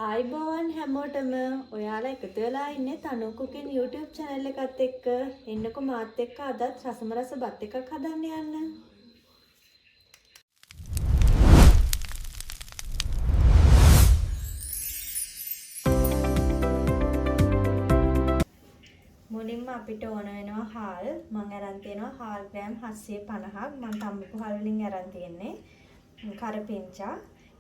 ආයිබෝවන් හැමෝටම ඔයාලා එකතු වෙලා ඉන්නේ තනු කුකින් YouTube channel එකත් එක්ක. එන්නකො මාත් එක්ක අදත් රසම රස බත් එකක් හදන්න යන්න. මුලින්ම අපිට ඕන වෙනවා හාල්. මම අරන් තියෙනවා හාල් ග්‍රෑම් 750ක්. මම තම්බපු හාල් වලින් අරන් තියෙන්නේ. කරපිංචා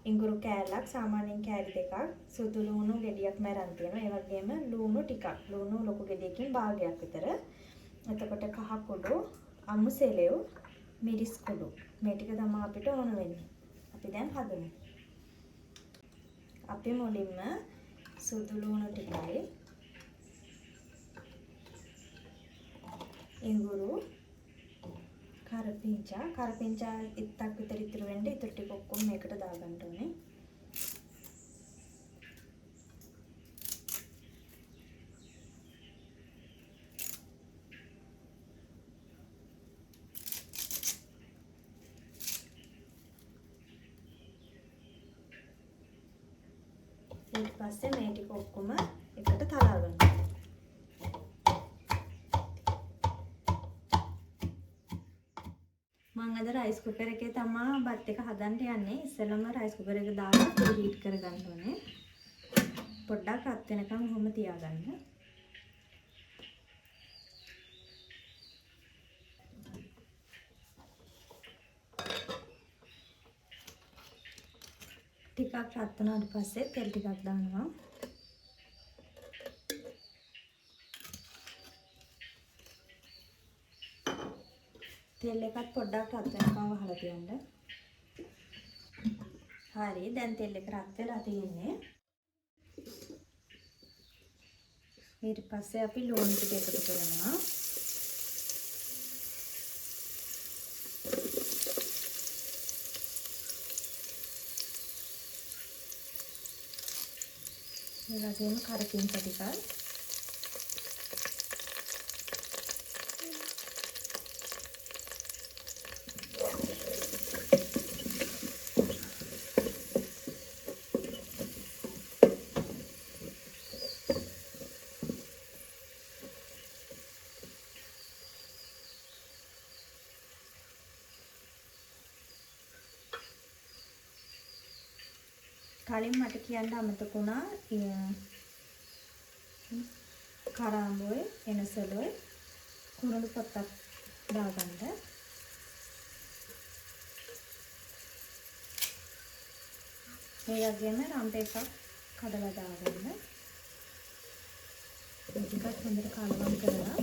ඉඟුරු කෑල්ලක් සාමාන්‍යයෙන් කෑලි දෙකක් සුදු ලුණු ගෙඩියක් මරන් තියෙනවා. ඒ වගේම ලුණු ටිකක්. ලුණු ලොකු ගෙඩියකින් භාගයක් විතර. එතකොට කහ කුඩු, අමු සෙලෙව්, මිරිස් කුඩු. මේ ටික තමයි අපිට ඕන වෙන්නේ. අපි දැන් හදමු. අපි මුලින්ම සුදු ලුණු ටිකයි ඉඟුරු කරපිංචා ඉත්තක් විතර ඉතුරු වෙන්නේ. ඉතුරු ටික ඔක්කොම මේකට දාගන්න ඕනේ. ඊට පස්සේ මේ ටික ඔක්කොම එකට තලා ගන්න. මම අද රයිස් කුකර් එකේ තමයි බත් එක හදන්න යන්නේ. ඉස්සෙල්ලාම රයිස් කුකර් එක දාලා හීට් කරගන්න ඕනේ. පොඩ්ඩක් රත් වෙනකම් ඔහොම තියාගන්න. ටිකක් රත් වුණාට පස්සේ තෙල් ටිකක් දානවා. තෙල් එකත් පොඩ්ඩක් රත් වෙනකම් වහලා තියන්න. හරි, දැන් තෙල් එක රත් වෙලා තියෙන්නේ. ඊට පස්සේ අපි ලුණු ටික එකතු කරනවා. ඒ වගේම කරපිංචා ටිකක්. කලින් මට කියන්න අමතක වුණා කරාඹුයි එනසලුයි කුරුළු පොත්තක් දාගන්න. ඒ වගේම රම්පේ එකක් කඩලා දාගන්න. ටිකක් හොඳට කලවම් කරලා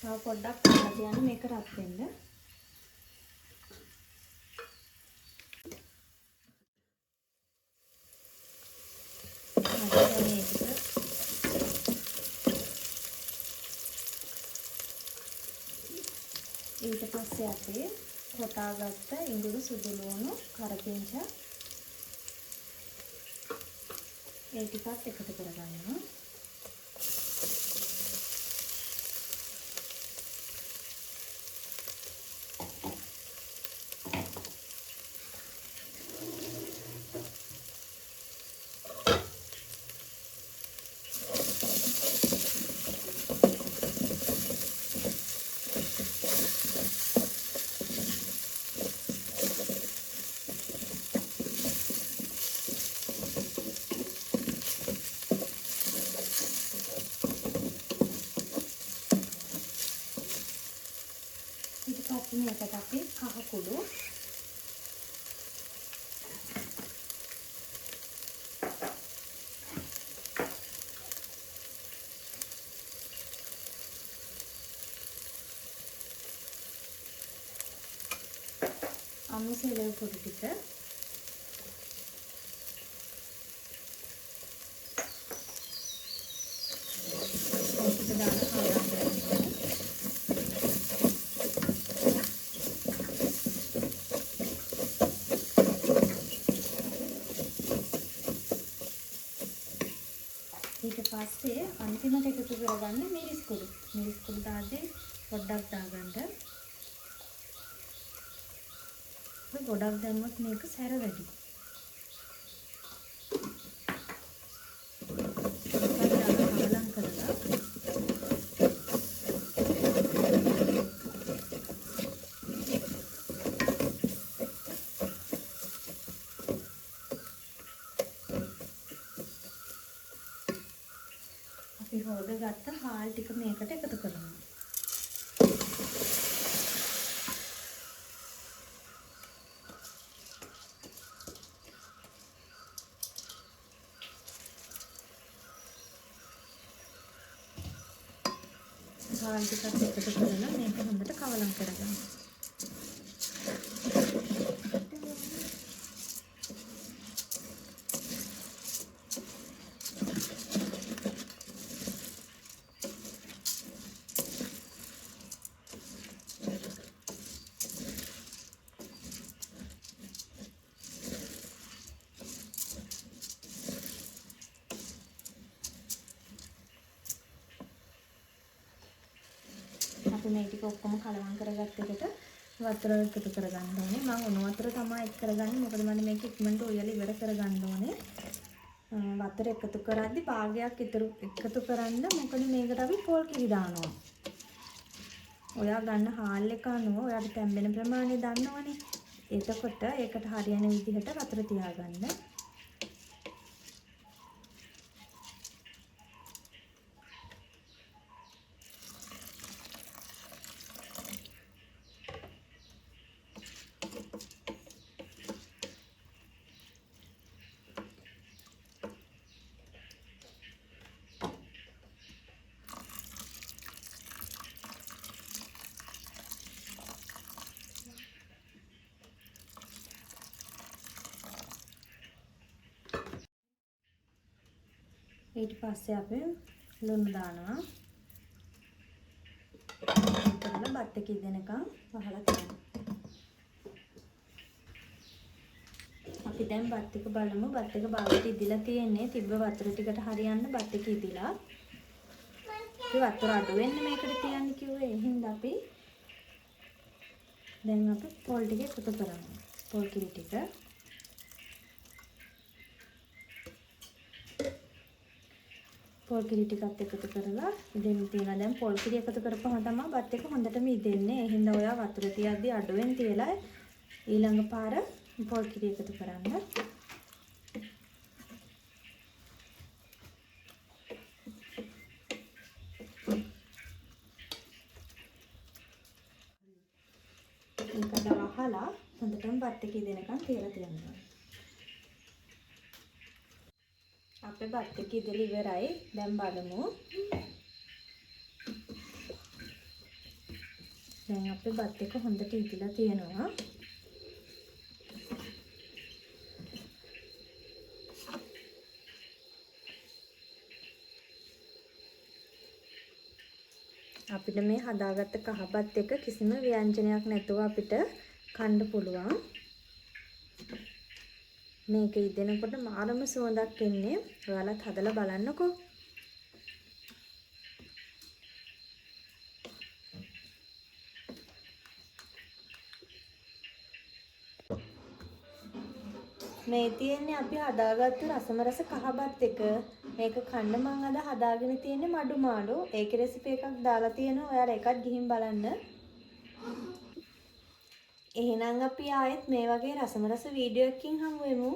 තව පොඩ්ඩක් කලලා තියන්න මේක රත් වෙන්න. ඊට පස්සේ අපි කොටාගත්ත ඉඟුරු සුදු ලුණු කරපිංචා ඒ ටිකත් එකතු කරගන්නවා. මේකට අපි කහ කුඩු අමු සෙලව කුඩු ටික ඊට පස්සේ අන්තිමට එකතු කරගන්න මිරිස් කුඩු. මිරිස් කුඩු දාද්දී පොඩ්ඩක් දාගන්න. ගොඩක් දැම්මොත් මේක සැර වැඩි. කවලම් කරලා අපි හොදගත්ත හාල් ටික මේකට එකතු කරනවා. හාල් ටිකත් එකතු කරලා මේක හොඳට කවලම් කරගන්න. අපි මේ ටික ඔක්කොම කලවම් කරගත්ත එකට වතුර එකතු කරගන්න ඕනේ. මම උණු වතුර තමයි එක් කරගන්නේ. මොකද මම මේක ඉක්මනට උයලා ඉවර කරගන්න ඕනේ. වතුර එකතු කරද්දි භාගයක් එකතු කරන්න. මොකද මේකට අපි පොල් කිරි දානවා. ඔයා ගන්න හාල් එක අනුව ඔයාට තැම්බෙන ප්‍රමාණය දන්නවනේ. එතකොට ඒකට හරියන විදිහට වතුර තියාගන්න. ඊට පස්සේ අපි ලුණු දානවා. කරලා බත් එක ඉදෙනකම් වහලා තියන්න. අපි දැන් බත් එක බලමු. බත් එක බාවට ඉදිලා තියෙන්නේ. තිබ්බ වතුර ටිකට හරියන්න බත් එක ඉදිලා. අපි වතුර අඩු වෙන්න මේකට තියන්න කිව්වේ. ඒ හින්දා අපි දැන් අපි පොල් ටික එකතු කරමු. පොල් කිරි ටික පොල් කිරි ටිකත් එකතු කරලා ඉදෙන්න තියනවා. දැන් පොල් කිරි එකතු කරපුවම තමයි බත් එක හොඳටම ඉදෙන්නේ. ඒ හින්දා ඔයා වතුර තියද්දි අඩුවෙන් තියලා ඊළඟ පාර පොල් කිරි එකතු කරන්න. මේකට වහලා හොඳටම බත් එක ඉදෙනකන් තියලා තියන්න. අපේ බත් එක ඉදලා ඉවරයි. දැන් බලමු. දැන් අපේ බත් එක හොඳට ඉදලා තියෙනවා. අපිට මේ හදාගත්ත කහබත් එක කිසිම ව්‍යංජනයක් නැතුව අපිට කන්න පුළුවන්. මේක ඉදෙනකොට මාරම සුවඳක් එන්නේ. ඔයාලත් හදලා බලන්නකෝ. මේ තියෙන්නේ අපි හදාගත්තු රසම රස කහබත් එක. මේක කන්න මං අද හදාගෙන තියෙන්නේ මඩු මාළු. ඒකේ රෙසිපි එකක් දාලා තියෙනවා. ඔයාලා එකක් ගිහින් බලන්න. එහෙනම් අපි ආයෙත් මේ වගේ රසම රස වීඩියෝ එකකින් හමු වෙමු.